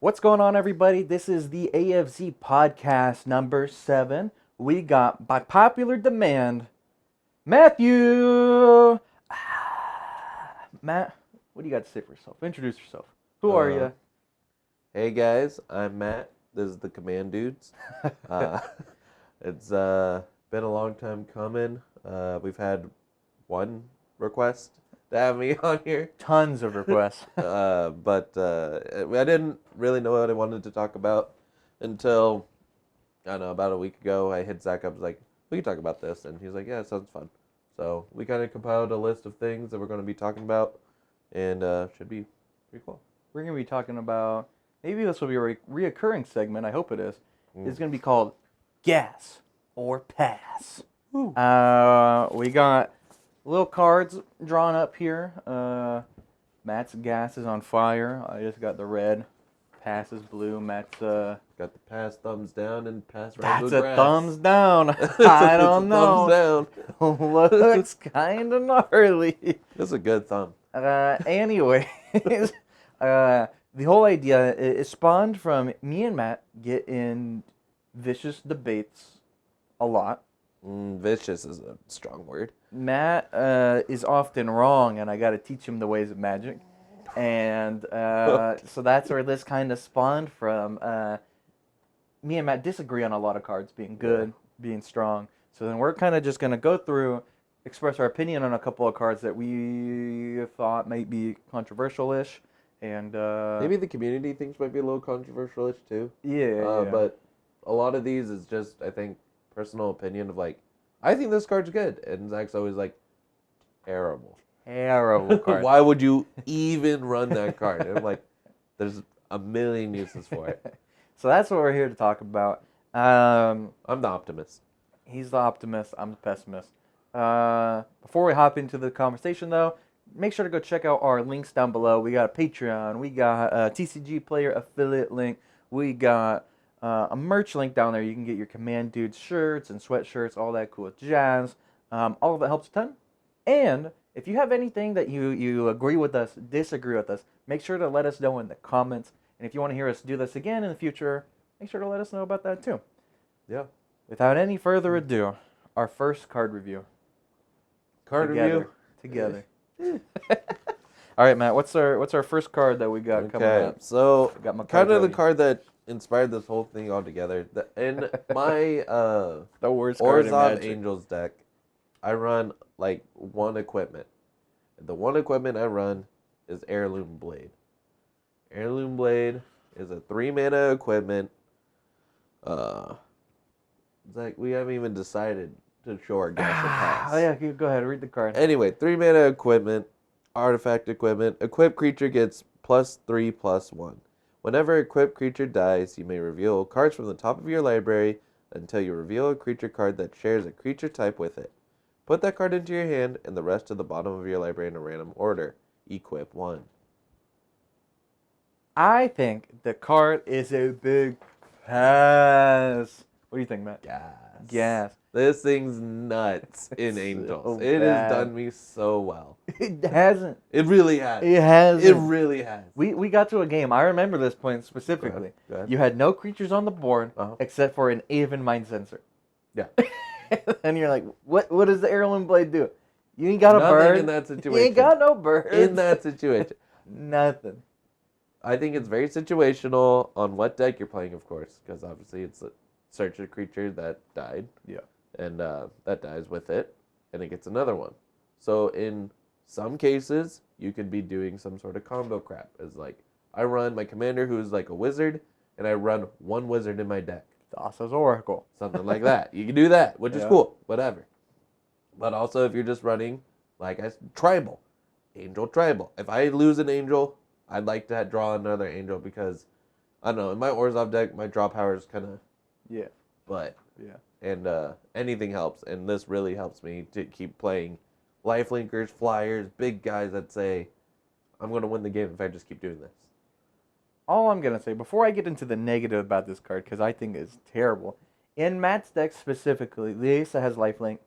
What's going on, everybody? This is the AFZ podcast number 7. We got, by popular demand, Matthew. Matt, what do you got to say for yourself? Introduce yourself. Who are Uh, you? hey guys, I'm Matt. This is the Command Dudes. Uh, it's been a long time coming. We've had one request to have me on here, Tons of requests. but I didn't really know what I wanted to talk about until I don't know about a week ago. I hit Zach up, was like, "We can talk about this," and he's like, "Yeah, it sounds fun." So we kind of compiled a list of things that we're going to be talking about, and should be pretty cool. We're going to be talking about, maybe this will be a reoccurring segment. I hope it is. Mm. It's going to be called Gas or Pass. Woo. We got little cards drawn up here. Matt's gas is on fire. I just got the red. Pass is blue. Matt's Got the pass thumbs down and pass that's Rambo a grass. thumbs down. It's I a don't know. thumbs down. Looks kind of gnarly. That's a good thumb. Anyways, the whole idea is spawned from me and Matt get in vicious debates a lot. Vicious is a strong word. Matt is often wrong, and I got to teach him the ways of magic. And so that's where this kind of spawned from. Me and Matt disagree on a lot of cards being good, being strong. So then we're kind of just going to go through, express our opinion on a couple of cards that we thought might be controversial-ish. And Maybe the community thinks might be a little controversial-ish too. yeah. But a lot of these is just, I think, personal opinion of like, I think this card's good. And Zach's always like, terrible. Terrible card. Why would you even run that card? And I'm like, there's a million uses for it. So that's what we're here to talk about. I'm the optimist. He's the optimist. I'm the pessimist. Before we hop into the conversation, though, make sure to go check out our links down below. We got a Patreon. We got a TCG player affiliate link. We got a merch link down there. You can get your Command Dudes shirts and sweatshirts, all that cool jazz. All of it helps a ton. And if you have anything that you agree with us, disagree with us, make sure to let us know in the comments. And if you want to hear us do this again in the future, make sure to let us know about that too. Yeah. Without any further ado, our first card review. Card review? Together. All right, Matt. What's our first card that we got coming up? So I got my kind cards of the ready. card that inspired this whole thing altogether. In my The worst card in Orzhov Magic. Angels deck, I run like one equipment. The one equipment I run is Heirloom Blade. Heirloom Blade is a 3-mana equipment. Zach, we haven't even decided to show our gas or pass. Oh yeah, go ahead. Read the card. Anyway, 3-mana equipment, artifact equipment. Equipped creature gets +3/+1. Whenever a equipped creature dies, you may reveal cards from the top of your library until you reveal a creature card that shares a creature type with it. Put that card into your hand and the rest to the bottom of your library in a random order. Equip 1. I think the card is a big pass. What do you think, Matt? Gas. This thing's nuts in So Angels. It bad. has done me so well. It hasn't. It really has. It hasn't. It really has. We got to a game. I remember this point specifically. Go ahead. You had no creatures on the board Uh-huh. except for an Aven Mind Sensor. Yeah. And you're like, what does the Heirloom Blade do? You ain't got a Nothing bird. in that You situation. ain't got no bird. In that situation. Nothing. I think it's very situational on what deck you're playing, of course, because obviously it's a search a creature that died. Yeah. And that dies with it, and it gets another one. So in some cases, you could be doing some sort of combo crap. It's like, I run my commander who's like a wizard, and I run one wizard in my deck. Thassa's Oracle. Something like that. You can do that, which is Yeah. cool. Whatever. But also, if you're just running, like I said, tribal. Angel tribal. If I lose an angel, I'd like to draw another angel because, I don't know, in my Orzhov deck, my draw power is kind of, Yeah. but, Yeah. and anything helps. And this really helps me to keep playing lifelinkers, flyers, big guys that say, I'm going to win the game if I just keep doing this. All I'm going to say, before I get into the negative about this card, because I think it's terrible, in Matt's deck specifically, Liesa has lifelink.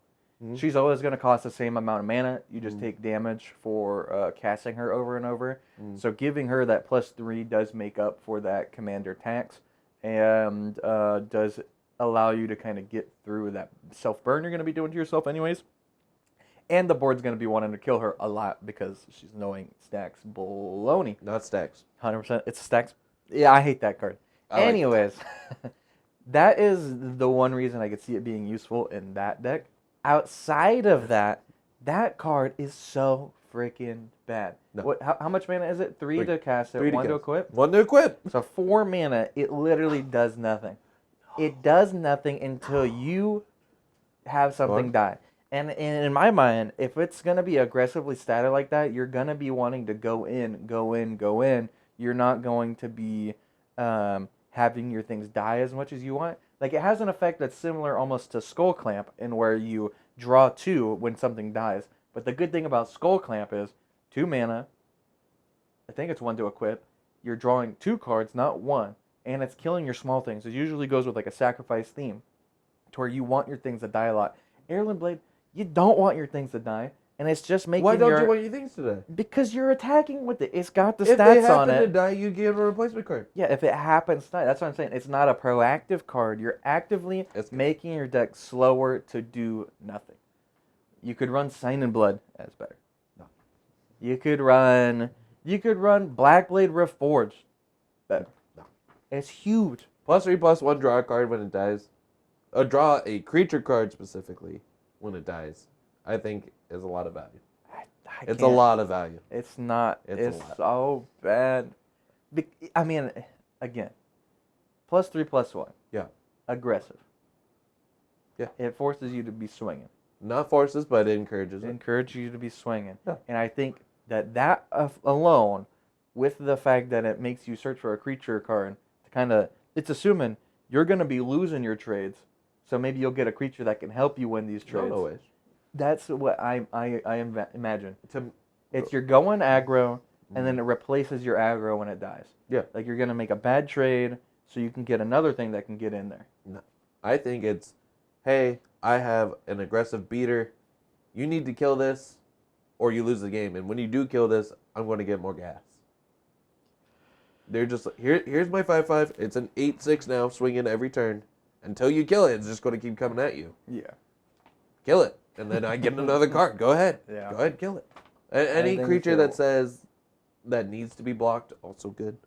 She's always going to cost the same amount of mana. You just take damage for casting her over and over. So giving her that +3 does make up for that commander tax, and does allow you to kind of get through that self-burn you're going to be doing to yourself anyways. And the board's going to be wanting to kill her a lot because she's knowing stacks baloney. Not stacks. 100%. It's stacks. Yeah, I hate that card. Anyways, that is the one reason I could see it being useful in that deck. Outside of that, that card is so freaking bad. No. How much mana is it? 3 to cast it, 1 to equip? 1 to equip. So 4 mana, it literally does nothing. It does nothing until you have something die. And in my mind, if it's going to be aggressively statted like that, you're going to be wanting to go in. You're not going to be having your things die as much as you want. Like, it has an effect that's similar almost to Skull Clamp, in where you draw 2 when something dies. But the good thing about Skull Clamp is 2 mana. I think it's 1 to equip. You're drawing 2 cards, not 1. And it's killing your small things. It usually goes with like a sacrifice theme, to where you want your things to die a lot. Heirloom Blade, you don't want your things to die. And it's just making Why don't you want your things to die? Because you're attacking with it. It's got the stats on it. If they happen to die, you get a replacement card. Yeah, if it happens to die. That's what I'm saying. It's not a proactive card. You're actively making your deck slower to do nothing. You could run Sign in Blood. That's better. No. You could run Black Blade Reforged. Better. No. It's huge. +3/+1, draw a card when it dies. Draw a creature card specifically when it dies. I think is a lot of value. It's a lot of value. It's not. It's so bad. I mean, again, +3/+1. Yeah. Aggressive. Yeah. It forces you to be swinging. Not forces, but it encourages it. Encourages you to be swinging. Yeah. And I think that alone, with the fact that it makes you search for a creature card, to kind of, it's assuming you're going to be losing your trades, so maybe you'll get a creature that can help you win these trades. Not always. That's what I imagine. It's you're going aggro, and then it replaces your aggro when it dies. Yeah. Like, you're going to make a bad trade, so you can get another thing that can get in there. No. I think it's, hey, I have an aggressive beater. You need to kill this, or you lose the game. And when you do kill this, I'm going to get more gas. They're just like, here's my 5/5. It's an 8/6 now, swinging every turn. Until you kill it, it's just going to keep coming at you. Yeah. Kill it. And then I get another card. Go ahead. Yeah. Go ahead, kill it. Any creature that says that needs to be blocked, also good.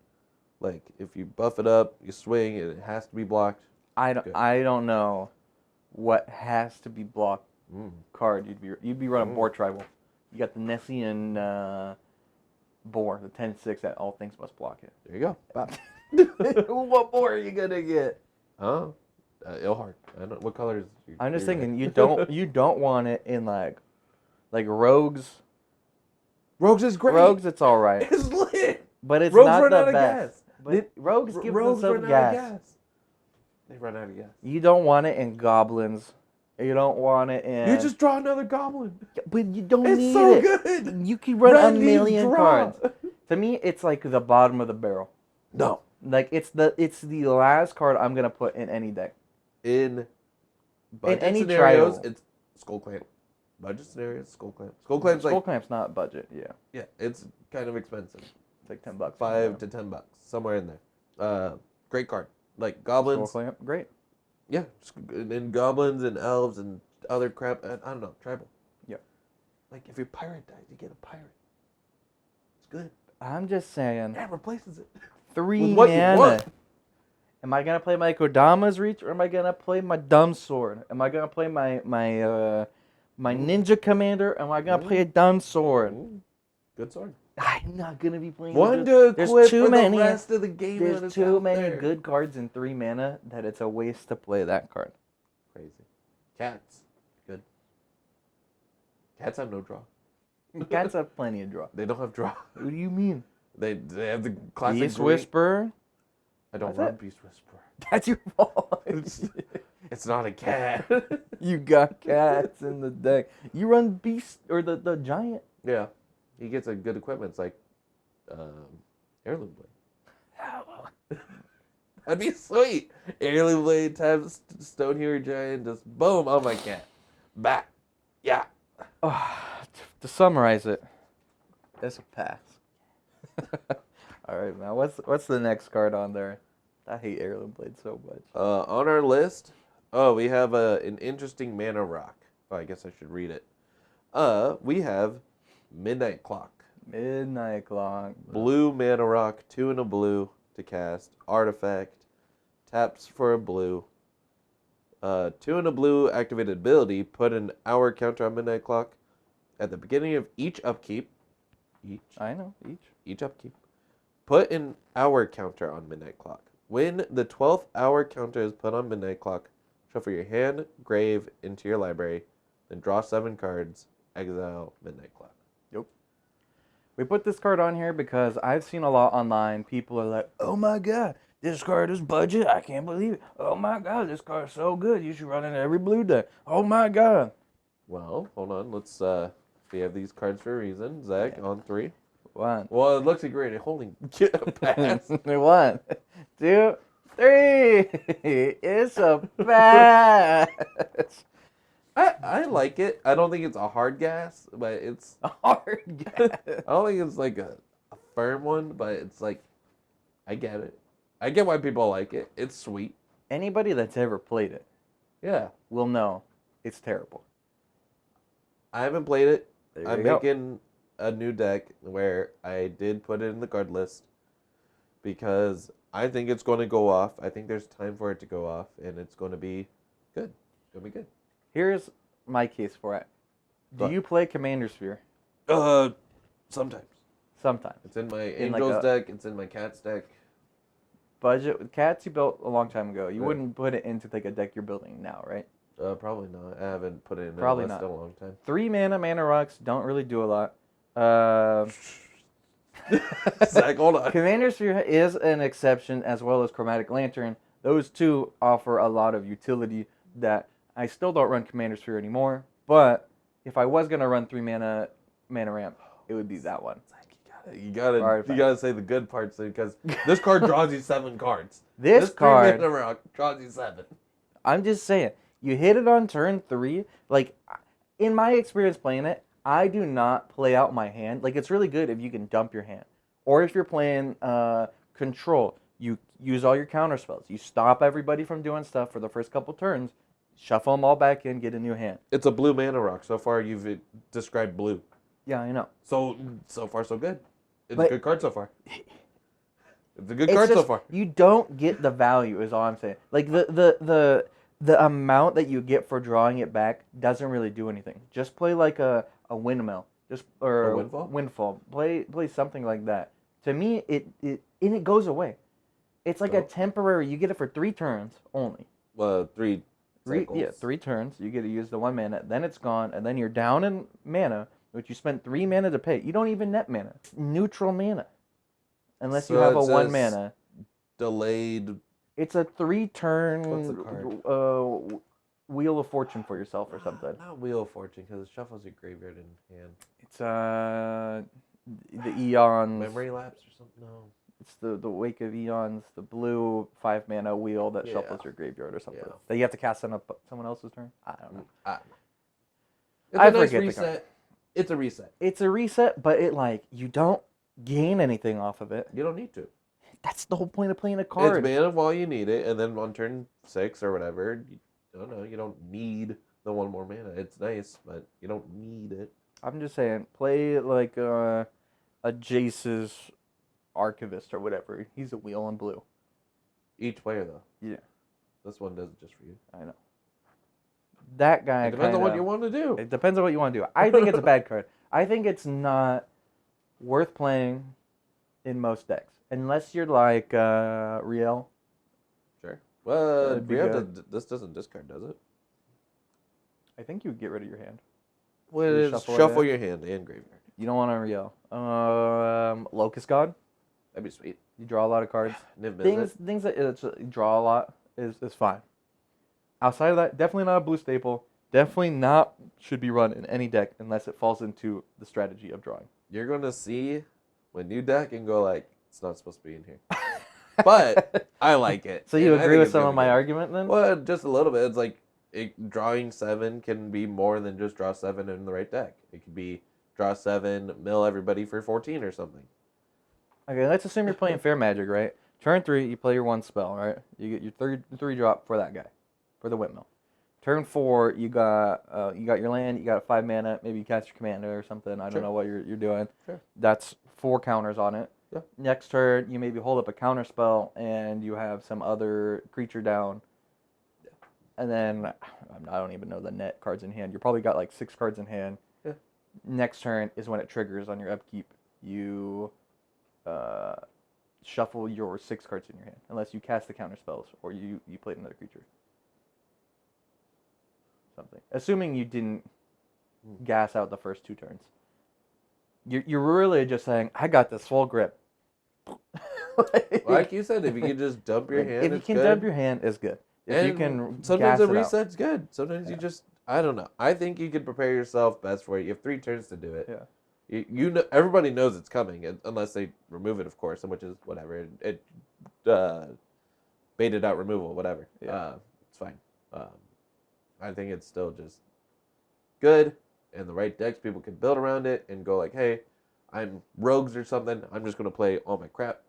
Like, if you buff it up, you swing, and it has to be blocked. I don't know what has to be blocked card you'd be running Boar Tribal. You got the Nessian Boar, the 10/6 that all things must block it. There you go. What boar are you gonna get? Ilhard. I don't know what color is. I'm just thinking you don't want it in like Rogues. Rogues is great. Rogues, it's all right. It's lit. But it's Rogues not run the out of best. gas. But Rogues give Rogues them some run gas. out of gas. They run out of gas. You don't want it in Goblins. You don't want it in. You just draw another Goblin. But you don't it's need so it. good. You can run a million cards. To me, it's like the bottom of the barrel. No. Like, it's the last card I'm gonna put in any deck. In any scenarios, trial. it's Skull Clamp. Budget scenarios, Skull Clamp. Skull Clamp's not budget. Yeah. Yeah, it's kind of expensive. It's like $10. $5 to $10, somewhere in there. Great card. Like Goblins. Skull Clamp, great. Yeah, and Goblins and Elves and other crap. I don't know, tribal. Yeah. Like, if your pirate dies, you get a pirate. It's good. I'm just saying. Yeah, it replaces it. 3 mana. Am I gonna play my Kodama's Reach, or am I gonna play my Dumb Sword? Am I gonna play my Ninja Commander? Am I gonna play a Dumb Sword? Good sword. I'm not gonna be playing. One to equip There's too for many. the rest of the game. There's too many good cards in 3 mana that it's a waste to play that card. Crazy. Cats. Good. Cats have no draw. Cats have plenty of draw. They don't have draw. What do you mean? They have the classic Beast Whisperer? I don't run Beast Whisperer. That's your fault. It's not a cat. You got cats in the deck. You run Beast, or the Giant. Yeah. He gets a good equipment. It's like Heirloom Blade. That'd be sweet. Heirloom Blade times Stone Hero Giant, just boom on my cat. Back. Yeah. To summarize it, that's a pass. All right, man. What's the next card on there? I hate Heirloom Blade so much. On our list, we have an interesting mana rock. Oh, I guess I should read it. We have Midnight Clock. Midnight Clock. Blue mana rock, 2 and a blue to cast. Artifact. Taps for a blue. 2 and a blue activated ability. Put an hour counter on Midnight Clock. At the beginning of each upkeep. I know, Each upkeep. Put an hour counter on Midnight Clock. When the 12th hour counter is put on Midnight Clock, shuffle your hand, grave into your library, then draw 7 cards, exile Midnight Clock. Yep. We put this card on here because I've seen a lot online. People are like, oh my god, this card is budget. I can't believe it. Oh my god, this card's so good. You should run it in every blue deck. Oh my god. Well, hold on. Let's, we have these cards for a reason. Zach, on 3. 1. Well, it looks like you're holding pass. 1, 2, 3. It's a pass. I like it. I don't think it's a hard gas, but it's A hard gas. I don't think it's like a firm one, but it's like I get it. I get why people like it. It's sweet. Anybody that's ever played it Yeah. will know it's terrible. I haven't played it. There I'm you go. making a new deck where I did put it in the card list because I think it's going to go off. I think there's time for it to go off, and it's going to be good. It's going to be good. Here's my case for it. Do What? you play Commander Sphere? Sometimes. Sometimes. It's in my In like Angels a- deck. It's in my Cats deck. Budget with Cats you built a long time ago. You Yeah. wouldn't put it into like a deck you're building now, right? Probably not. I haven't put it in Probably the list not. in a long time. 3 mana rocks don't really do a lot. Zach, hold on. Commander Sphere is an exception, as well as Chromatic Lantern. Those two offer a lot of utility that I still don't run Commander Sphere anymore. But if I was gonna run 3 mana ramp, it would be that one. You gotta Artifact. say the good parts because this card draws you 7 cards. This card, 3 mana rock draws you 7. I'm just saying, you hit it on turn 3. Like, in my experience playing it, I do not play out my hand. Like, it's really good if you can dump your hand. Or if you're playing Control, you use all your counter spells. You stop everybody from doing stuff for the first couple turns, shuffle them all back in, get a new hand. It's a blue mana rock. So far, you've described blue. Yeah, I know. So far, so good. It's But- a good card so far. It's a good It's card so just, far. you don't get the value, is all I'm saying. Like, the amount that you get for drawing it back doesn't really do anything. Just play like a windmill. Or A windfall? Windfall. Play something like that. To me, it goes away. It's like a Oh. temporary. You get it for 3 turns only. 3 cycles. 3 turns. You get to use the 1 mana. Then it's gone, and then you're down in mana, which you spent 3 mana to pay. You don't even net mana. It's neutral mana, unless you So have a it 1 says- mana. Delayed. It's a 3-turn What's the card? Wheel of Fortune for yourself or something. Not Wheel of Fortune because it shuffles your graveyard in hand. It's the Eons. Memory Lapse or something? No. It's the Wake of Eons, the blue 5 mana wheel that Yeah. shuffles your graveyard or something. Yeah. That you have to cast on someone else's turn. I don't know. It's I a nice forget the card. reset. It's a reset. It's a reset, but you don't gain anything off of it. You don't need to. That's the whole point of playing a It's card. mana while you need it, and then on turn 6 or whatever, you don't need the 1 more mana. It's nice, but you don't need it. I'm just saying, play like a Jace's Archivist or whatever. He's a wheel in blue. Each player, though. Yeah. This one does it just for you. I know. That guy It depends on kinda- what you want to do. It depends on what you want to do. I think it's a bad card. I think it's not worth playing in most decks. Unless you're like Riel. Sure. Well, That'd be this doesn't discard, does it? I think you would get rid of your hand. Well, You it is shuffle shuffle it your hand and graveyard. You don't want a Riel. Locust God. That'd be sweet. You draw a lot of cards. Niv Things that you draw a lot is fine. Outside of that, definitely not a blue staple. Definitely not should be run in any deck unless it falls into the strategy of drawing. You're gonna see when you deck and go like, it's not supposed to be in here. But I like it. So you and I agree think with it's some gonna of be my good. argument then? Well, just a little bit. It's like drawing 7 can be more than just draw 7 in the right deck. It could be draw 7, mill everybody for 14 or something. Okay, let's assume you're playing Fair Magic, right? Turn 3, you play your 1 spell, right? You get your 3 drop for that guy, for the windmill. Turn 4, you got your land, you got 5 mana, maybe you cast your commander or something. I don't know what you're doing. Sure. That's 4 counters on it. Yeah. Next turn, you maybe hold up a counter spell and you have some other creature down. Yeah. And then I don't even know the net cards in hand. You probably got like 6 cards in hand. Yeah. Next turn is when it triggers on your upkeep. You shuffle your 6 cards in your hand, unless you cast the counter spells or you played another creature. Something. Assuming you didn't gas out the first 2 turns. You're really just saying, I got this full grip. Like you said, if you can just dump your hand, if you can dump your hand, it's good. If you can, sometimes a gas reset's good. Sometimes you just, I don't know. I think you could prepare yourself best for it. You have 3 turns to do it. Yeah. You know, everybody knows it's coming, unless they remove it, of course, which is whatever. It baited out removal, whatever. Yeah. It's fine. I think it's still just good, and the right decks, people can build around it and go like, hey, I'm rogues or something. I'm just going to play all my crap,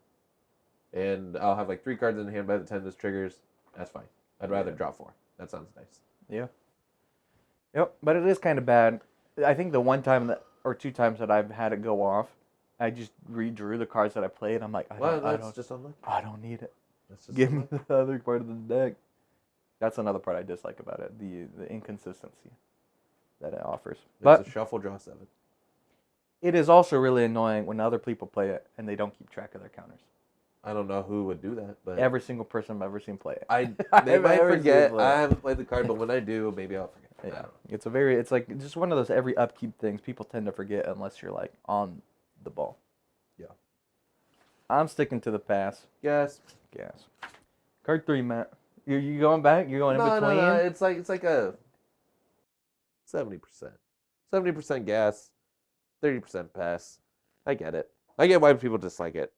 and I'll have like 3 cards in hand by the time this triggers. That's fine. I'd rather draw 4. That sounds nice. Yeah. Yep, but it is kind of bad. I think the one time or 2 times that I've had it go off, I just redrew the cards that I played. I'm like, I don't need it. Give me the other part of the deck. That's another part I dislike about it, the inconsistency that it offers. But a shuffle, draw 7. It is also really annoying when other people play it and they don't keep track of their counters. I don't know who would do that, but every single person I've ever seen play it. They might forget. I haven't played the card, but when I do, maybe I'll forget. Yeah, it's like just one of those every upkeep things people tend to forget unless you're like on the ball. Yeah. I'm sticking to the pass. Gas. Card 3, Matt. You going back? You're going in between? No. It's like a 70%. 70% gas, 30% pass. I get it. I get why people dislike it.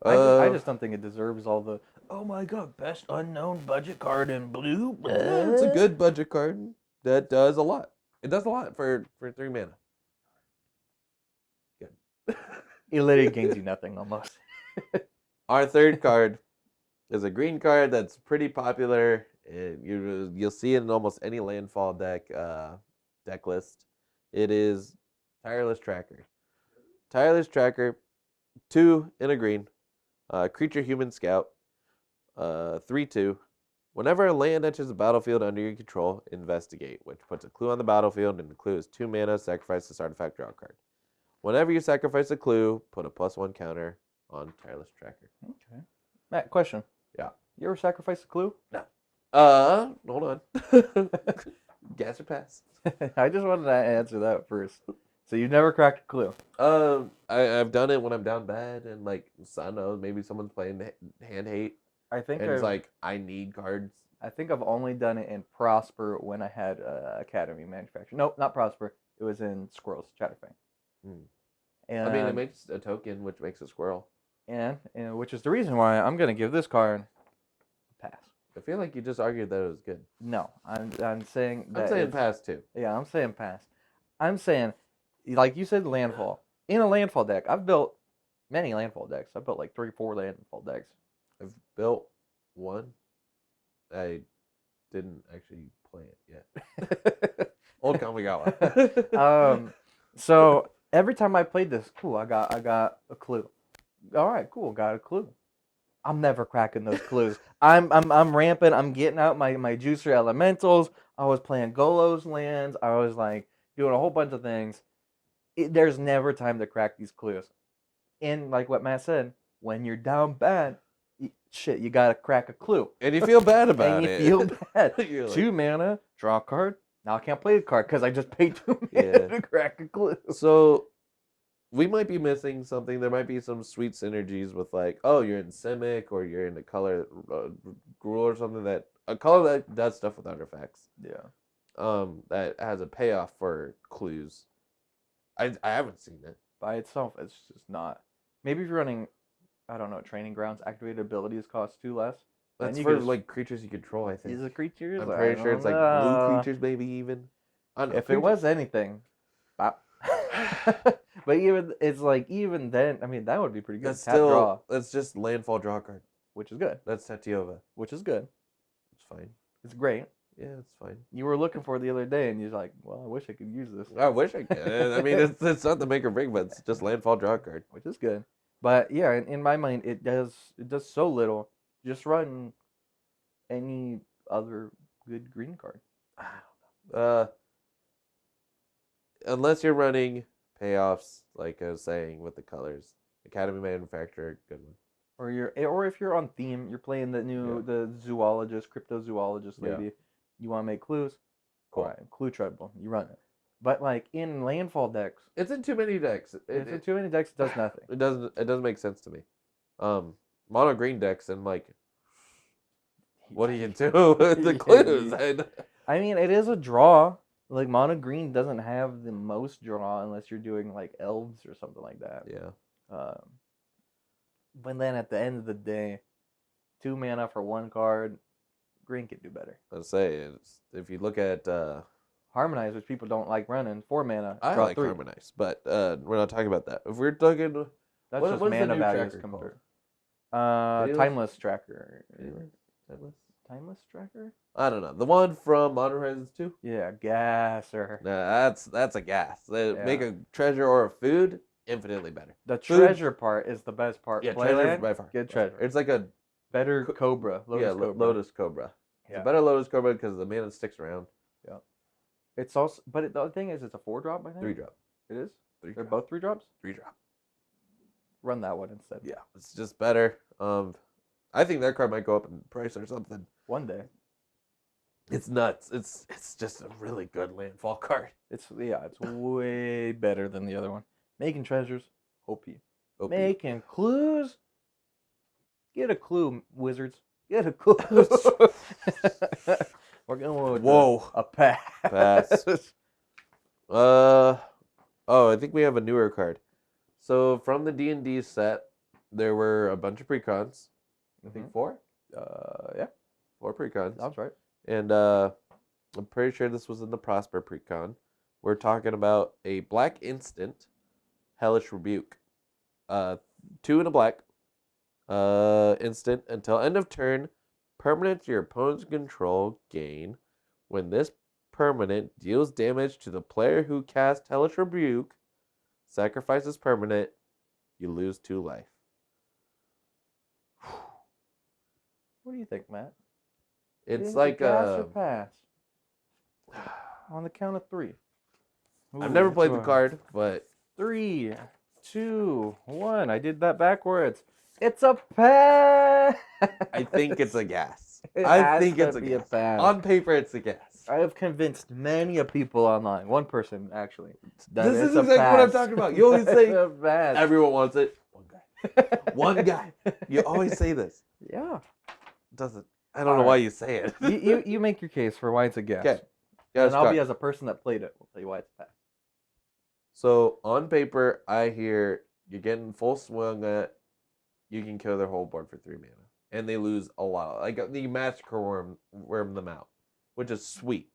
I just don't think it deserves all the, oh my god, best unknown budget card in blue. Yeah, it's a good budget card that does a lot. It does a lot for 3 mana. Good. It literally gains you nothing almost. Our 3rd card is a green card that's pretty popular. You'll see it in almost any landfall deck list. It is Tireless Tracker. Tireless Tracker, 2 in a green. Creature Human Scout. 3/2. Whenever a land enters the battlefield under your control, investigate, which puts a clue on the battlefield, and the clue is 2 mana, sacrifice this artifact, draw a card. Whenever you sacrifice a clue, put a +1 counter on Tireless Tracker. Okay. Matt, question. Yeah. You ever sacrificed a clue? No. Hold on. Gas or pass? I just wanted to answer that first. So you've never cracked a clue? I've done it when I'm down bad and like I don't know, maybe someone's playing hand hate. I think it's like I need cards. I think I've only done it in Prosper when I had Academy Manufacturing. No, not Prosper. It was in Squirrels Chatterfang. And I mean, it makes a token, which makes a squirrel. And which is the reason why I'm gonna give this card a pass. I feel like you just argued that it was good. No, I'm saying that. I'm saying pass too. Yeah, I'm saying pass. I'm saying, like you said, landfall. In a landfall deck, I've built many landfall decks. I've built like 3-4 landfall decks. I've built one. I didn't actually play it yet. Old Kamigawa. So every time I played this, cool, I got a clue. All right, cool, got a clue. I'm never cracking those clues. I'm ramping. I'm getting out my juicer elementals. I was playing Golo's lands. I was like doing a whole bunch of things. There's never time to crack these clues. And like what Matt said, when you're down bad, you gotta crack a clue. And you feel bad about it. And you feel bad. 2 mana, draw a card. Now I can't play the card because I just paid 2 mana to crack a clue. So we might be missing something. There might be some sweet synergies with like, oh, you're in Simic or you're in the color Gruul or something a color that does stuff with artifacts. Yeah. That has a payoff for clues. I haven't seen it. By itself, it's just not. Maybe if you're running, I don't know, training grounds, activated abilities cost 2 less. That's you for just- like creatures you control, I think. These are creatures. I'm I pretty sure it's like don't blue know. creatures, maybe even. I don't know, If it was anything, bop. But even it's like even then, I mean that would be pretty good. that's Tap draw, that's just landfall draw card. which is good. That's Tatiova. Which is good. It's fine. It's great. Yeah, it's fine. You were looking for it the other day, and you're like, "Well, I wish I could use this," I wish I could. I mean, it's not the make or break, but it's just landfall draw card. which is good. But yeah, in my mind, it does so little. Just run any other good green card. I don't know. Unless you're running payoffs, like I was saying with the colors, Academy Manufacturer, good one. Or if you're on theme, you're playing the zoologist, cryptozoologist Yeah. lady. You want to make clues? Cool. All right, clue treadmill. You run it. But like in landfall decks, It's in too many decks. if it's too many decks, it does nothing. It doesn't make sense to me. Mono green decks and like, what do you do with the clues? I mean, it is a draw. Like mono green doesn't have the most draw unless you're doing like elves or something like that. Yeah. But then at the end of the day, 2 mana for 1 card, green could do better. I'd say if you look at Harmonize, which people don't like running, 4 mana. I draw like 3. Harmonize, but we're not talking about that. If we're talking, That's What- just what's the mana new values tracker come called? through. Timeless Tracker. Timeless Tracker? I don't know, the one from Modern Horizons 2. Yeah, gasser. Nah, that's a gas. They make a treasure or a food infinitely better. The Food- treasure part is the best part. Yeah, Playland, treasure by far. good treasure. It's like a Better Cobra. Lotus Cobra. Lotus Cobra. It's Yeah. a better Lotus Cobra because the mana sticks around. It's also, but the thing is, it's a 4-drop, I think. 3-drop. It is? 3 They're drop. both 3-drops? 3-drop. Run that one instead. Yeah, it's just better. I think that card might go up in price or something. One day. It's nuts. It's just a really good landfall card. It's way better than the other one. Making treasures, OP. OP. Making clues, get a clue, wizards. Get a clue. We're going with a pass. Pass. I think we have a newer card. So from the D&D set, there were a bunch of precons. I think 4. Yeah, 4 precons. that's right. And I'm pretty sure this was in the Prosper precon. We're talking about a black instant, Hellish Rebuke. 2 and a black. Instant until end of turn. Permanent your opponent's control gain. When this permanent deals damage to the player who cast Hellish Rebuke, sacrifices permanent, you lose 2 life. What do you think, Matt? It's Is it like gas or pass. On the count of 3. I've never played the card, but 3, 2, 1. I did that backwards. It's a pass. I think it's a gas. It I has think to it's a be gas. pass. On paper, it's a gas. I have convinced many of people online. One person actually. That This it's is a exactly what I'm pass. talking about. You always say It's a pass. everyone wants it. One guy. One guy. You always say this. Yeah. Doesn't. I don't know why you say it. you make your case for why it's a guess. Okay. And I'll be as a person that played it. We'll tell you why it's a pass. So on paper, I hear you're getting full swing at. You can kill their whole board for 3 mana, and they lose a lot. Like the massacre worm them out, which is sweet.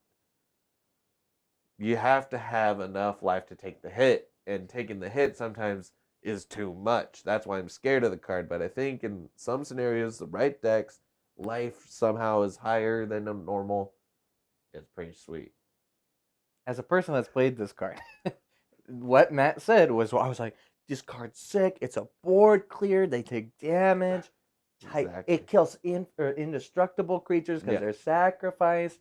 You have to have enough life to take the hit, and taking the hit sometimes is too much. That's why I'm scared of the card. But I think in some scenarios, the right decks, life somehow is higher than a normal. It's pretty sweet. As a person that's played this card, what Matt said was, I was like, this card's sick. It's a board clear. They take damage. Exactly. It kills indestructible creatures because they're sacrificed.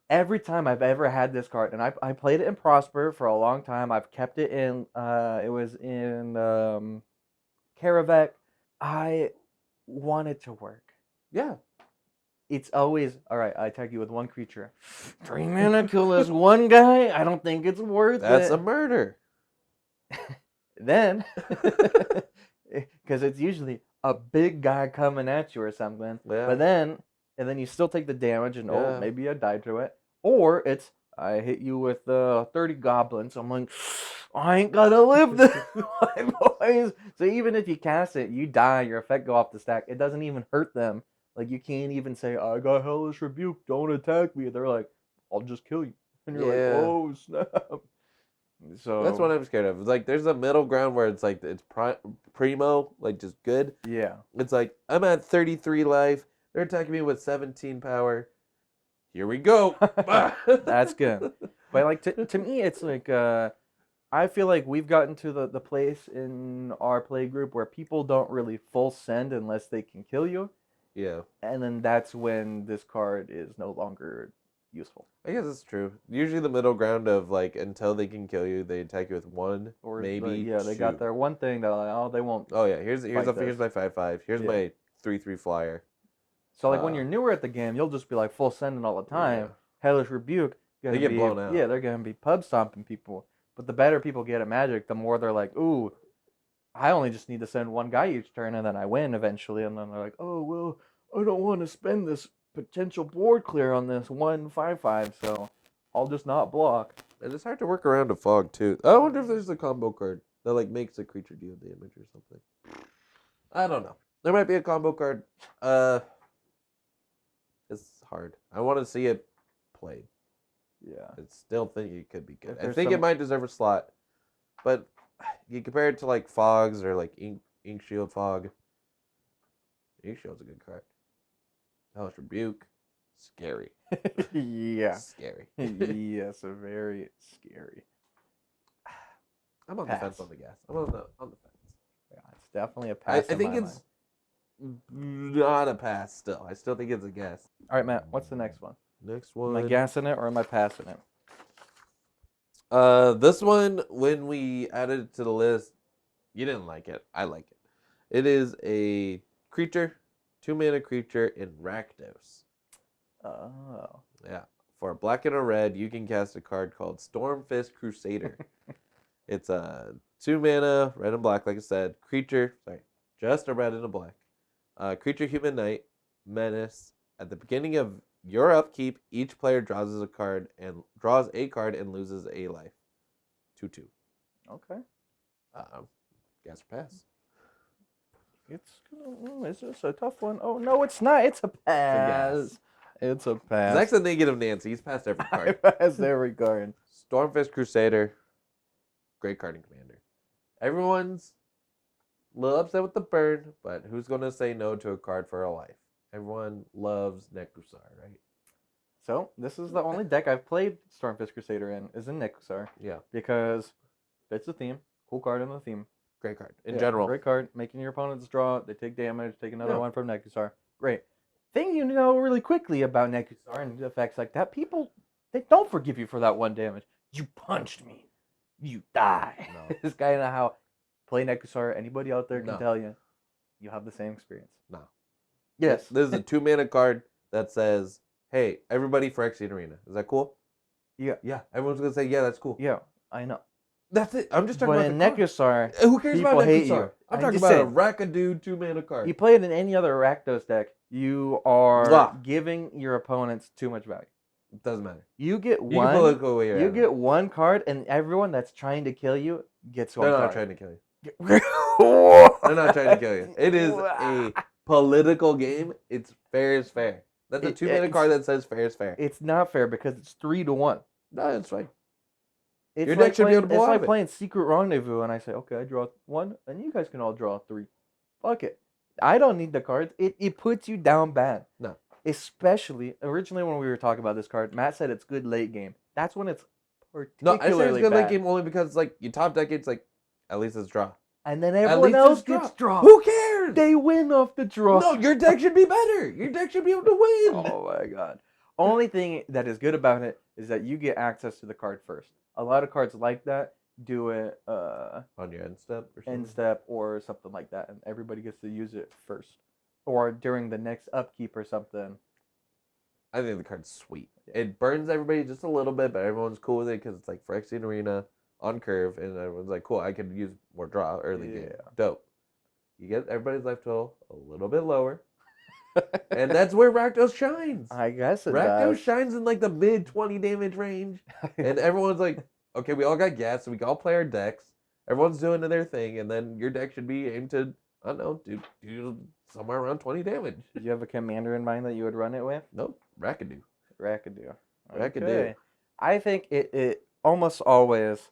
Every time I've ever had this card, and I played it in Prosper for a long time. I've kept it in, it was in Karavek. I want it to work. Yeah. It's always, all right, I attack you with 1 creature. 3 mana, kill this 1 guy. I don't think it's worth it. That's a murder. Then, because it's usually a big guy coming at you or something. Yeah. But then, and then you still take the damage, and Yeah. maybe I died to it. Or it's, I hit you with 30 goblins. I'm like, I ain't gonna live this, my boys. So even if you cast it, you die, your effect go off the stack. It doesn't even hurt them Like, you can't even say, I got Hellish Rebuke, don't attack me. They're like, I'll just kill you. And you're like, Yeah. oh, snap. So That's what I'm scared of. It's like there's a middle ground where it's like it's primo, like just good. yeah. It's like I'm at 33 life. They're attacking me with 17 power. Here we go. That's good. But like to me, it's like I feel like we've gotten to the place in our play group where people don't really full send unless they can kill you, Yeah, and then that's when this card is no longer useful. I guess it's true. Usually the middle ground of like until they can kill you, they attack you with one, Or maybe yeah, they got two. their one thing that like, oh, they won't. Oh yeah, here's Fight here's this. my 5/5. Here's Yeah. my 3/3 flyer. So like when you're newer at the game, you'll just be like full sending all the time. Yeah. Hellish Rebuke, They get blown out. Yeah, they're gonna be pub stomping people. But the better people get at Magic, the more they're like, ooh, I only just need to send one guy each turn, and then I win eventually. And then they're like, oh well, I don't want to spend this potential board clear on this 1/5/5, so I'll just not block. And it's hard to work around a fog too. I wonder if there's a combo card that like makes a creature deal damage or something. I don't know. There might be a combo card. It's hard. I want to see it played. Yeah. I still think it could be good. If I there's think it some- might deserve a slot, but you compare it to like fogs or like ink shield fog. Ink shield's a good card. Hellish Rebuke, scary. yeah. Scary. Yes, very scary. I'm on the fence on the gas. I'm on the fence. Yeah, it's definitely a I pass. in think my it's mind. not a pass still. I still think it's a guess. All right, Matt. What's the next one? Next Am one. I gassing it or am I passing it? This one, when we added it to the list, you didn't like it. I like it. It is a creature, 2-mana creature in Rakdos. Oh. Yeah. For a black and a red, you can cast a card called Stormfist Crusader. It's a 2-mana, red and black, like I said. Creature, just a red and a black. Creature, human knight, menace. At the beginning of your upkeep, each player draws a card and loses a life. 2/2. Okay. Guess or pass. Is this a tough one? Oh no, it's not. It's a pass. It's a pass. Zach's a negative Nancy. He's passed every I card. passed every card. Stormfist Crusader. Great card in Commander. Everyone's a little upset with the burn, but who's going to say no to a card for a life? Everyone loves Nekusar, right? So this is the only deck I've played Stormfist Crusader in is in Nekusar Yeah. because it's the theme. Cool card in the theme. Great card. In general. Great card. Making your opponents draw. They take damage. Take another Yeah. one from Nekusar. Great. Thing you know really quickly about Nekusar and effects like that, people, they don't forgive you for that one damage. You punched me. You die. No. This guy know how play Nekusar. Anybody out there can No. tell you, you have the same experience. No. Yes. This is a 2-mana card that says, hey, everybody for Phyrexian Arena. Is that cool? Yeah. Yeah. Everyone's going to say, yeah, that's cool. Yeah, I know. That's it. I'm just talking But about in the card. Nekusar, Who cares about people hate Nekusar? you. I'm I'm talking just about saying. a Rakadu 2-mana card. you play it in any other Rakdos deck, you are Blah. giving your opponents too much value. It doesn't matter. You get You can pull one. it away. You get one card, and everyone that's trying to kill you gets one They're card. not trying to kill you. They're They're not trying to kill you. It is a political game. It's fair is fair. That's a 2-mana card that says fair is fair. It's not fair because it's 3-1. No, it's fine. It's Your like deck should be able to playing, blow It's out like of it. playing Secret Rendezvous, and I say, okay, I draw 1, and you guys can all draw 3. Fuck it. I don't need the cards. It puts you down bad. No. Especially, originally when we were talking about this card, Matt said it's good late game. That's when it's No, particularly I say it's good bad. late game only because like you top deck, it's like at least it's draw. And then At everyone least else it's draw. gets draw. Who cares? They win off the draw. No, your deck should be better. Your deck should be able to win. Oh my god. Only thing that is good about it is that you get access to the card first. A lot of cards like that do it On your end step or something. end step or something like that, and everybody gets to use it first. Or during the next upkeep or something. I think the card's sweet. Yeah. It burns everybody just a little bit, but everyone's cool with it because it's like Phyrexian Arena on curve, and everyone's like, cool, I could use more draw early game. Yeah. Dope. You get everybody's life total a little bit lower. And that's where Rakdos shines. I guess it Rakdos does. shines in like the mid 20 damage range. And everyone's like, okay, we all got gas, so we can all play our decks. Everyone's doing their thing, and then your deck should be aimed to, I don't know, do somewhere around 20 damage. Did you have a commander in mind that you would run it with? Nope, Rackadoo. Rackadoo. Rackadoo. Okay. I think it almost always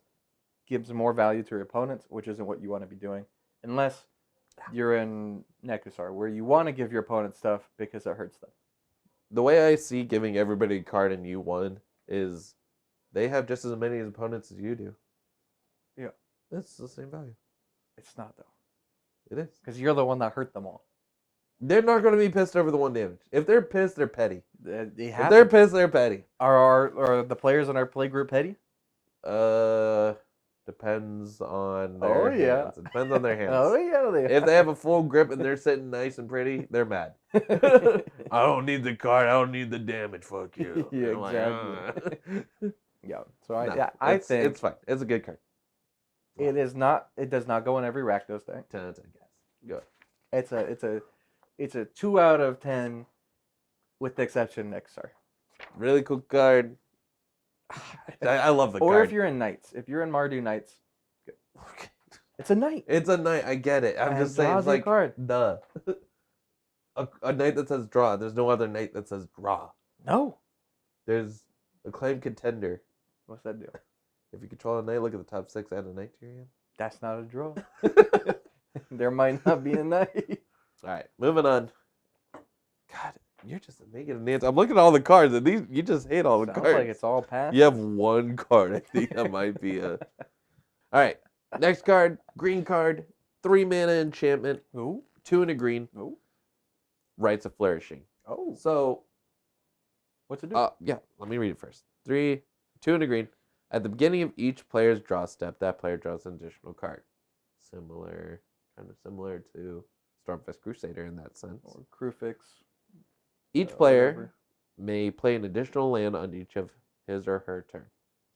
gives more value to your opponents, which isn't what you want to be doing. Unless you're in Nekusar, where you want to give your opponent stuff because it hurts them. The way I see giving everybody a card in U1 is they have just as many opponents as you do. Yeah. It's the same value. It's not, though. It is. Because you're the one that hurt them all. They're not going to be pissed over the 1 damage. If they're pissed, they're petty. They If they're pissed, they're petty. Are the players in our play group petty? Depends on their hands. It depends on their hands. Oh, yeah. If they have a full grip and they're sitting nice and pretty, they're mad. I don't need the card. I don't need the damage. Fuck you. Yeah, exactly. Yeah. So I think it's fine. It's a good card. It is not. It does not go in every Rakdos deck. 10 out of 10 guys. Go. It's a 2 out of 10, with the exception of Nexar. Really cool card. I love the card. Or if you're in Knights, if you're in Mardu Knights, good. It's a knight. It's a knight. I get it. I'm just saying, it's like card. Duh. A knight that says draw. There's no other knight that says draw. No. There's Acclaimed Contender. What's that do? If you control a knight, look at the top 6 and a knight to your hand. That's not a draw. There might not be a knight. All right, moving on. God, you're just a negative Nancy. I'm looking at all the cards, and these you just hate all the Sounds cards. like it's all past. You have 1 card. I think that might be a. All right, next card, green card, 3 mana enchantment, Ooh. 2 and a green. Ooh. Rites of Flourishing. Oh. So, What's it do? yeah, let me read it first. 2 and a green. At the beginning of each player's draw step, that player draws an additional card. Kind of similar to Stormfist Crusader in that sense. Or Crewfix. Each player Whatever. may play an additional land on each of his or her turn.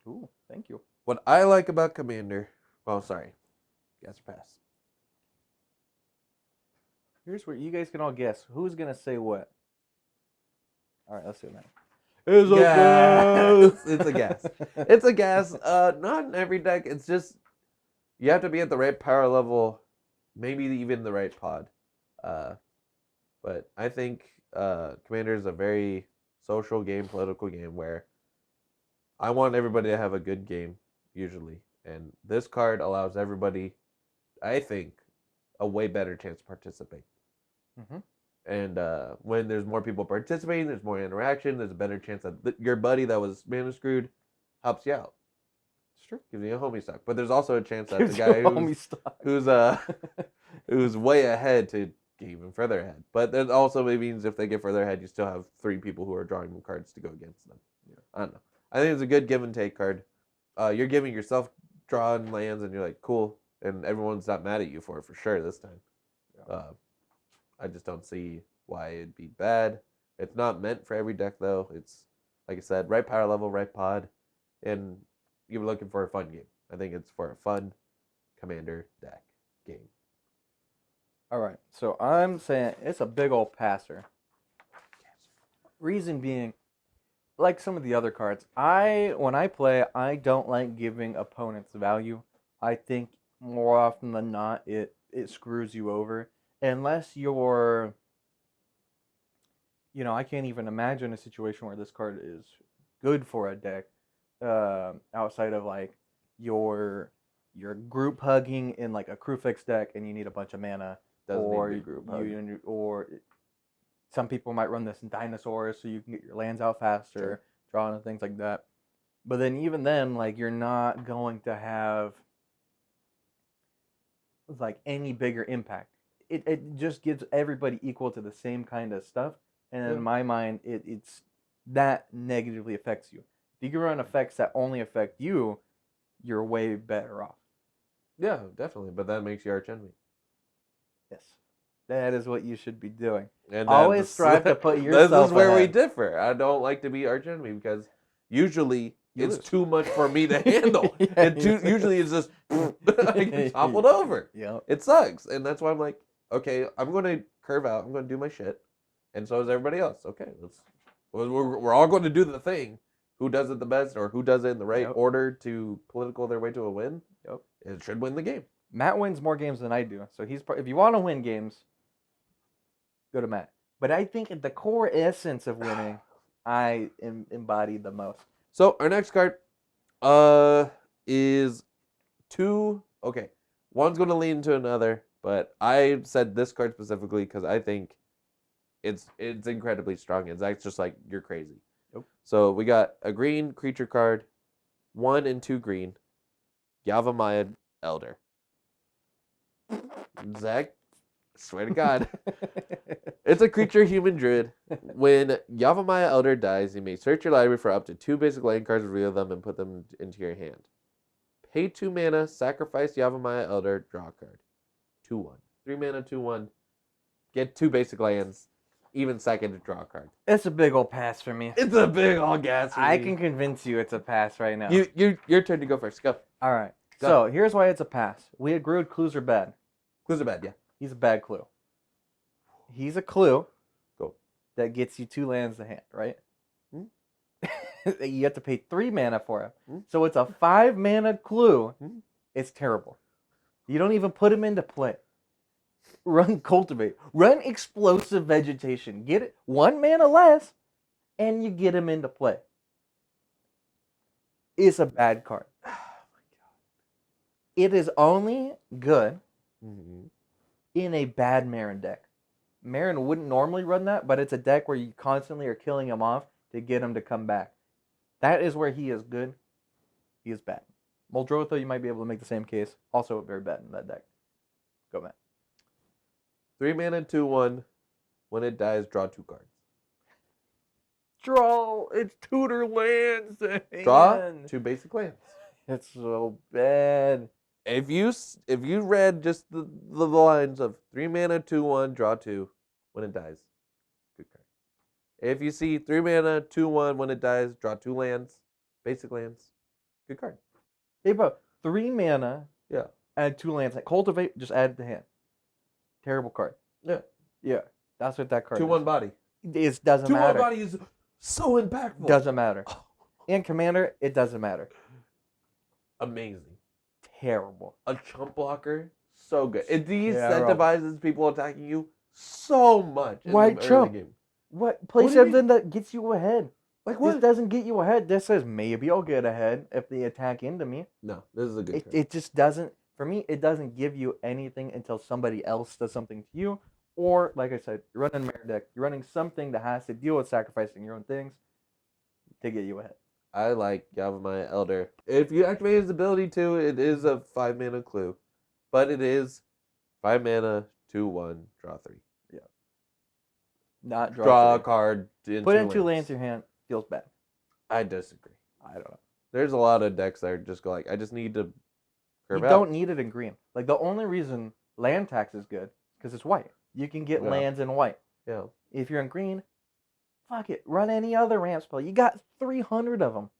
Ooh, thank you. What I like about Commander, guess pass. Here's where you guys can all guess who's gonna say what. All right, let's do it now. It's a gas. It's a gas. It's a gas. Not in every deck. It's just you have to be at the right power level, maybe even the right pod. But I think Commander is a very social game, political game where I want everybody to have a good game usually, and this card allows everybody, I think, a way better chance to participate. Mm-hmm. And when there's more people participating, there's more interaction, there's a better chance that your buddy that was mana screwed helps you out. It's true. Gives you a homie stock. But there's also a chance that the guy who's way ahead to get even further ahead. But that also means if they get further ahead, you still have 3 people who are drawing cards to go against them. Yeah. I don't know. I think it's a good give and take card. You're giving yourself drawing lands, and you're like, cool. And everyone's not mad at you for it for sure this time. Yeah. I just don't see why it'd be bad. It's not meant for every deck, though. It's, like I said, right power level, right pod. And you're looking for a fun game. I think it's for a fun Commander deck game. All right, so I'm saying it's a big old passer. Reason being, like some of the other cards, when I play, I don't like giving opponents value. I think more often than not, it screws you over. Unless you're, I can't even imagine a situation where this card is good for a deck, outside of like your group hugging in like a Crewfix deck and you need a bunch of mana. Or some people might run this in dinosaurs so you can get your lands out faster, sure. Drawing and things like that. But then even then, like you're not going to have like any bigger impact. It just gives everybody equal to the same kind of stuff, and in my mind, it's that negatively affects you. If you can run effects that only affect you, you're way better off. Yeah, definitely. But that makes you arch enemy. Yes, that is what you should be doing. And always strive to put yourself. This is where ahead. we differ. I don't like to be arch enemy because usually it's lose. too much for me to handle. Usually it's just I get toppled over. Yeah, it sucks, and that's why I'm like, okay, I'm going to curve out. I'm going to do my shit, and so is everybody else. Okay, we're all going to do the thing. Who does it the best, or who does it in the right order to political their way to a win? Yep, it should win the game. Matt wins more games than I do, so if you want to win games, go to Matt. But I think the core essence of winning, I embody the most. So our next card is two. Okay, one's going to lead into another, but I said this card specifically because I think it's incredibly strong. And Zach's just like, you're crazy. Nope. So we got a green creature card, 1 and 2 green, Yavimaya Elder. Zach, swear to God. It's a creature human druid. When Yavimaya Elder dies, you may search your library for up to 2 basic land cards, reveal them, and put them into your hand. Pay 2 mana, sacrifice Yavimaya Elder, draw a card. 2-1. 3 mana, 2-1. Get 2 basic lands, even second to draw a card. It's a big old pass for me. It's a big old gas for I me. can convince you it's a pass right now. Your turn to go first. Go. All right. Go. So here's why it's a pass. We agreed clues are bad. Clues are bad, yeah. He's a bad clue. He's a clue. Go. That gets you 2 lands to hand, right? Hmm? You have to pay 3 mana for him. Hmm? So it's a 5 mana clue. Hmm? It's terrible. You don't even put him into play. Run Cultivate. Run Explosive Vegetation. Get it 1 mana less, and you get him into play. It's a bad card. Oh my God. It is only good Mm-hmm. in a bad Marin deck. Marin wouldn't normally run that, but it's a deck where you constantly are killing him off to get him to come back. That is where he is good. He is bad. Muldrotha, you might be able to make the same case. Also very bad in that deck. Go, Matt. 3 mana, 2-1. When it dies, draw 2 cards. Draw. It's tutor lands. Draw 2 basic lands. It's so bad. If you read just the lines of 3 mana, 2-1, draw 2, when it dies, good card. If you see 3 mana, 2-1, when it dies, draw 2 lands, basic lands, good card. Hey, bro, 3 mana, Yeah. add 2 lands. Like Cultivate, just add it to hand. Terrible card. Yeah. Yeah, that's what that card 2-1 is. body. It doesn't 2-1 matter. body is so impactful. Doesn't matter. In Commander, it doesn't matter. Amazing. Terrible. A chump blocker, so good. It Yeah, decentivizes people attacking you so much. Why in the early chump? game. What? Play What do you something that gets you ahead. Like This what? doesn't get you ahead. This says maybe I'll get ahead if they attack into me. No, this is a good card. It just doesn't. For me, it doesn't give you anything until somebody else does something to you. Or, like I said, you're running Mare deck. You're running something that has to deal with sacrificing your own things to get you ahead. I like Yavimaya Elder. If you activate his ability to, it is a 5 mana clue. But it is 5 mana, 2-1, draw 3. Yeah. Not Draw a three. card. Put in 2 lands in your hand. Feels bad. I disagree. I don't know. There's a lot of decks that are just go like, I just need to You curve out. don't need it in green. Like, the only reason land tax is good because it's white. You can get Yeah. lands in white. Yeah. If you're in green, fuck it. Run any other ramp spell. You got 300 of them.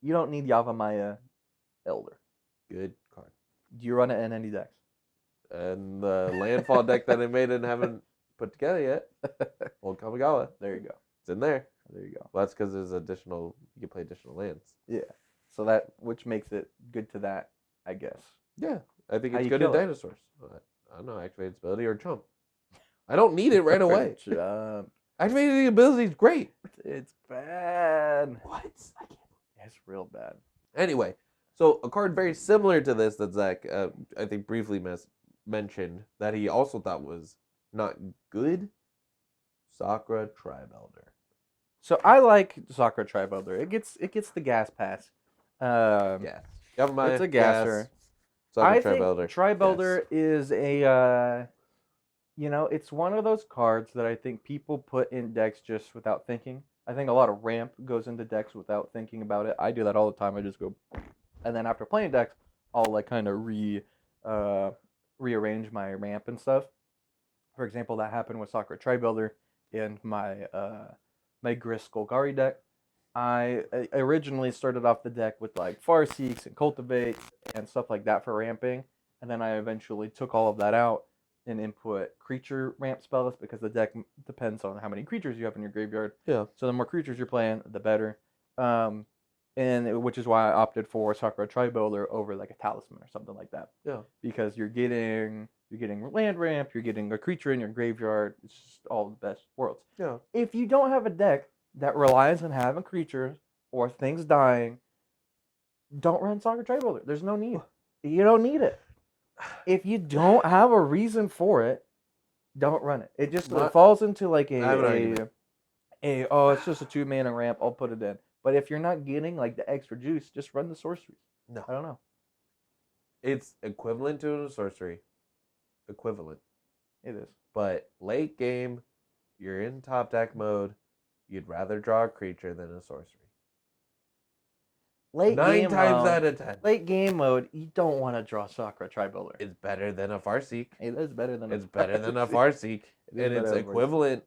You don't need Yavimaya Elder. Good card. Do you run it in any decks? And the landfall deck that I made and haven't put together yet, Old Kamigawa. There you go. It's in there. There you go. Well, that's because there's additional, you can play additional lands. Yeah. So that, which makes it good to that, I guess. Yeah. I think How it's you good in kill it? dinosaurs. I don't know, activate its ability or chump. I don't need it right away. Jump. Activating the ability is great. It's bad. What? I can't. It's real bad. Anyway, so a card very similar to this that Zach, I think, briefly mentioned that he also thought was not good. Sakura Tribe Elder. So I like Sakura Tribe Elder. It gets the gas pass. Gas. Yavimaya, It's a gasser. Sakura I Tribe think Elder. Tribe gas. Elder is a, it's one of those cards that I think people put in decks just without thinking. I think a lot of ramp goes into decks without thinking about it. I do that all the time. I just go, and then after playing decks, I'll like kind of rearrange my ramp and stuff. For example, that happened with Sakura Tribe Elder in my my Gris Golgari deck. I originally started off the deck with like Farseeks and Cultivate and stuff like that for ramping, and then I eventually took all of that out and input creature ramp spells because the deck depends on how many creatures you have in your graveyard. Yeah. So the more creatures you're playing, the better. Which is why I opted for Sakura Tribe Elder over like a Talisman or something like that. Yeah. Because you're getting you're getting land ramp, you're getting a creature in your graveyard. It's just all the best worlds. Yeah. If you don't have a deck that relies on having creatures or things dying, don't run Soccer Trade Builder. There's no need. You don't need it. If you don't have a reason for it, don't run it. It just it falls into like it's just a 2-mana ramp. I'll put it in. But if you're not getting like the extra juice, just run the sorceries. No. I don't know. It's equivalent to a sorcery. Equivalent. It is. But late game, you're in top deck mode, you'd rather draw a creature than a sorcery. Late 9 game times mode, out of 10. Late game mode, you don't want to draw Sakura Tri-Builder. It's better than a Farseek. It is better than It's better than a Farseek. And it's better than equivalent,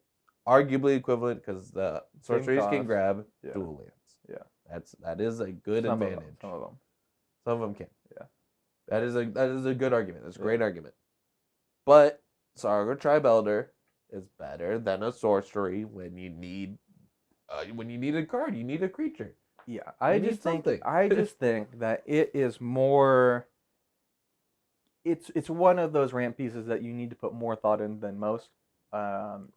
arguably equivalent, because the sorceries can cost. grab Yeah. dual lands. Yeah. That is a good advantage. Some of them. Some of them can. Yeah. That is a good argument. That's a great argument. But Sakura Tri-Builder is better than a sorcery when you need a card. You need a creature. Yeah, I You need just think something. that it is more. It's one of those ramp pieces that you need to put more thought in than most,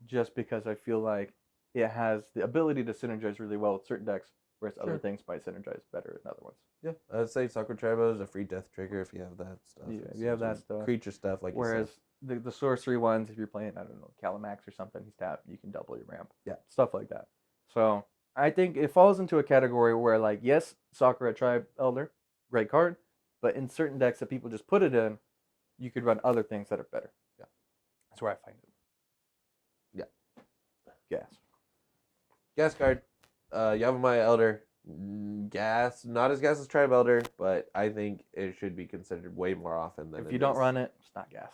just because I feel like it has the ability to synergize really well with certain decks, whereas other things might synergize better in other ones. Yeah, I'd say Sakura Tri-Builder is a free death trigger if you have that stuff. Yeah, if you have that stuff. Creature stuff, like Whereas the sorcery ones, if you're playing, I don't know, Calamax or something, he's tapped, you can double your ramp. Yeah. Stuff like that. So I think it falls into a category where, like, yes, Sakura Tri-Elder, great card, but in certain decks that people just put it in, you could run other things that are better. Yeah. That's where I find it. Yeah. Gas. Gas card. Yavimaya Elder. Gas. Not as gas as Tri-Elder, but I think it should be considered way more often than If you don't is. run it, it's not gas.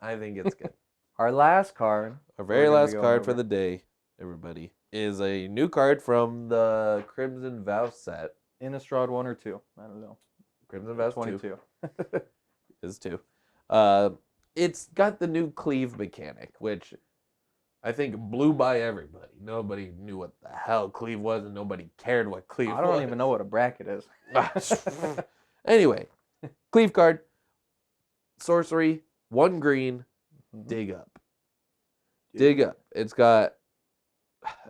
I think it's good. Our last card. Our very last card for the day, everybody, is a new card from the Crimson Vow set. Innistrad 1 or 2. I don't know. Crimson Vow 22. is 2. It's got the new cleave mechanic, which I think blew by everybody. Nobody knew what the hell cleave was, and nobody cared what cleave was. I don't even know what a bracket is. Anyway, cleave card, sorcery, 1 green, dig up. Dig up. It's got,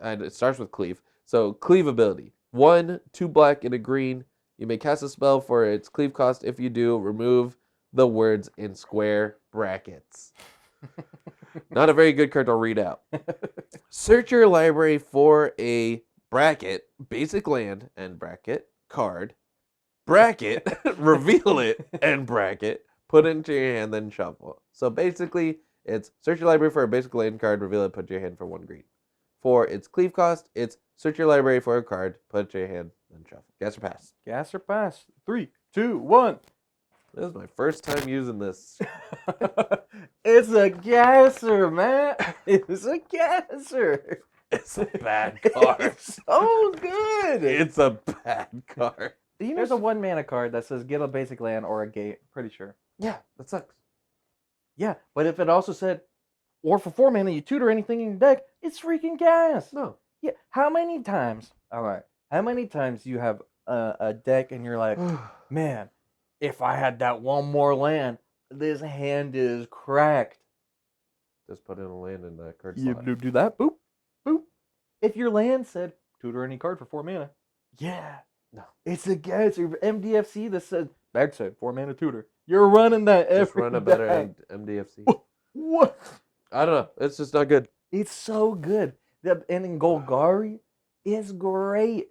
and it starts with cleave. So cleave ability, 1, 2 black and a green. You may cast a spell for its cleave cost. If you do, remove the words in square brackets. Not a very good card to read out. Search your library for a bracket, basic land, and bracket, card, bracket, reveal it, and bracket, put it into your hand, then shuffle. So basically, it's search your library for a basic land card, reveal it, put it in your hand for 1 green. For its cleave cost, it's search your library for a card, put it to your hand, then shuffle. Gas or pass? Gas or pass? 3, 2, 1. This is my first time using this. It's a gasser, man. It's a gasser. It's a bad card. It's so good. It's a bad card. There's a 1 mana card that says get a basic land or a gate. Pretty sure. Yeah, that sucks. Yeah, but if it also said, or for 4 mana you tutor anything in your deck, it's freaking gas. No. Yeah. How many times? All right. How many times you have a deck and you're like, man, if I had that 1 more land, this hand is cracked. Just put in a land in the card You slot. do that, boop, boop. If your land said tutor any card for 4 mana, yeah, no, it's a gas. Or MDFC that said back said 4 mana tutor. You're running that every Just run a better MDFC. What? I don't know. It's just not good. It's so good. And in Golgari is great.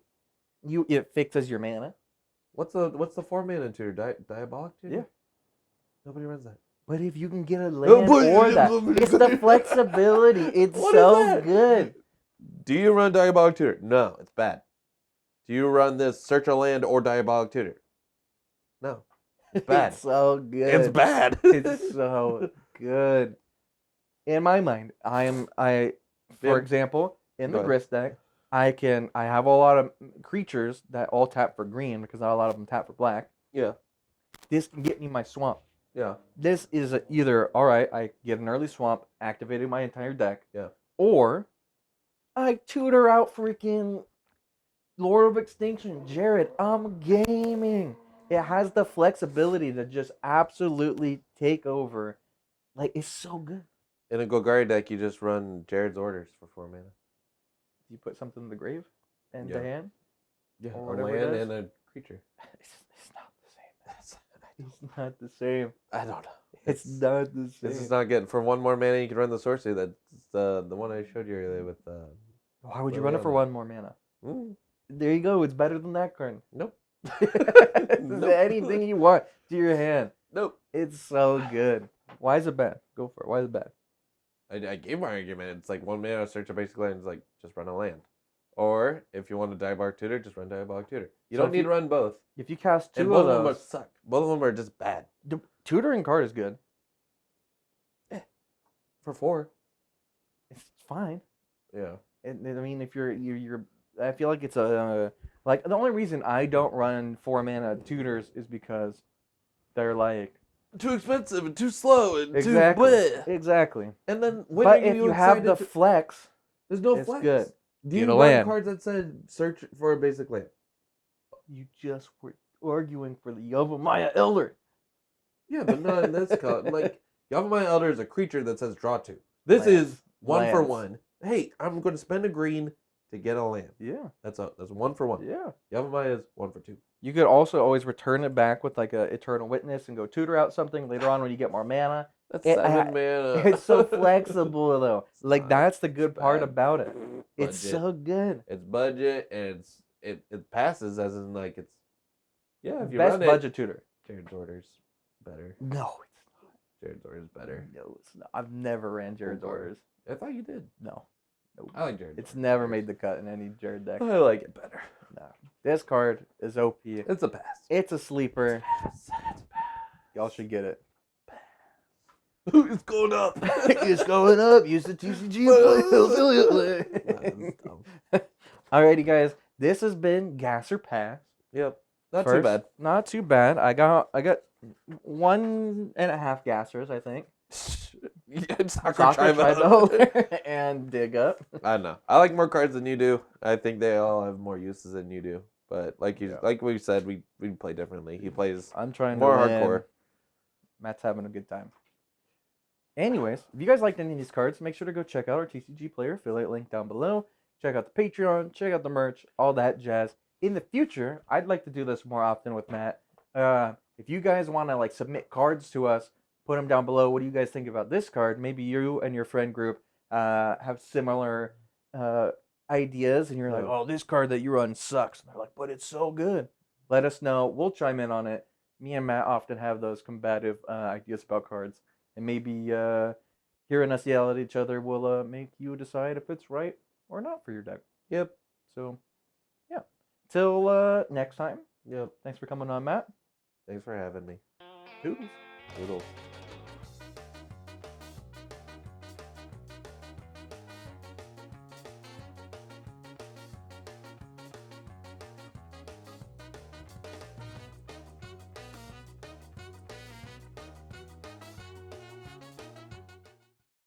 It fixes your mana. What's the 4 mana tutor? Diabolic tutor? Yeah. Nobody runs that. But if you can get a land for that, it's the flexibility. It's so good. Do you run Diabolic Tutor? No, it's bad. Do you run this Search a Land or Diabolic Tutor? No. It's bad. It's so good. It's bad. It's so good. In my mind, for example, in the Grist deck, I have a lot of creatures that all tap for green because not a lot of them tap for black. Yeah. This can get me my swamp. Yeah. This is either, all right, I get an early swamp, activating my entire deck. Yeah. Or I tutor out freaking Lord of Extinction. Jared, I'm gaming. It has the flexibility to just absolutely take over. Like, it's so good. In a Golgari deck, you just run Jared's Orders for 4 mana. You put something in the grave and Yeah. the hand. Yeah, Or a whatever it land is. and a creature. It's not the same. It's not the same. I don't know. It's not the same. This is not good. For 1 more mana, you can run the sorcery. That's the one I showed you earlier with. Why would you run it for 1 more mana? Mm, There you go. It's better than that card. nope. Nope. Anything you want to your hand. Nope. It's so good. Why is it bad? Go for it. Why is it bad? I gave my argument. It's like 1 mana, search a basic land. It's like, just run a land. Or, if you want a Diabolic Tutor, just run Diabolic Tutor. You So don't need to run both. If you cast 2 And of both of them those, suck. Both of them are just bad. the tutoring card is good. For 4. It's fine. Yeah. I mean, if you're, I feel like it's like the only reason I don't run 4 mana tutors is because they're like Too expensive and too slow and exactly, too bleh. exactly. And then when But are if you have the flex, there's no it's flex. good. Do Get you a run land. cards that said search for a basic land? You just were arguing for the Yavimaya Elder. Yeah, but not in this card. Like, Yavimaya Elder is a creature that says draw 2. This is 1 for Lands. 1. Hey, I'm going to spend a green to get a land. Yeah, That's 1 for 1. yeah. Yavimaya is 1 for 2. You could also always return it back with like a Eternal Witness and go tutor out something later on when you get more mana. That's It- 7 mana. It's so flexible though. Like not. that's the good It's part bad. about it. It's Budget. so good. It's budget and it passes as in like it's if you Best run it. budget tutor. Jared's Orders better. No, Jared's Orders better. no, it's not. I've never ran Jared's Or- Orders. I thought you did. No, nope. I like Jared's It's Orders. never made the cut in any Jared deck. I like it better. No, this card is OP. It's a pass. It's a sleeper. Y'all should get it. It's going up. It's going up. Use the TCG affiliate link. Alrighty, guys. This has been Gas or Pass. Yep. Not too First, bad. Not too bad. I got 1.5 gassers, I think. Soccer Tribal and Dig Up. I don't know. I like more cards than you do. I think they all have more uses than you do. But like we said, we play differently. He plays I'm trying more to win. hardcore. Matt's having a good time. Anyways, if you guys liked any of these cards, make sure to go check out our TCG player affiliate link down below. Check out the Patreon, check out the merch, all that jazz. In the future, I'd like to do this more often with Matt. If you guys want to like submit cards to us, put them down below. What do you guys think about this card? Maybe you and your friend group have similar ideas, and you're like, "Oh, this card that you run sucks." And they're like, "But it's so good." Let us know. We'll chime in on it. Me and Matt often have those combative ideas about cards, and maybe hearing us yell at each other will make you decide if it's right or not for your deck. Yep. So, yeah. Till next time. Yep. Thanks for coming on, Matt. Thanks for having me. Toodles. Doodles.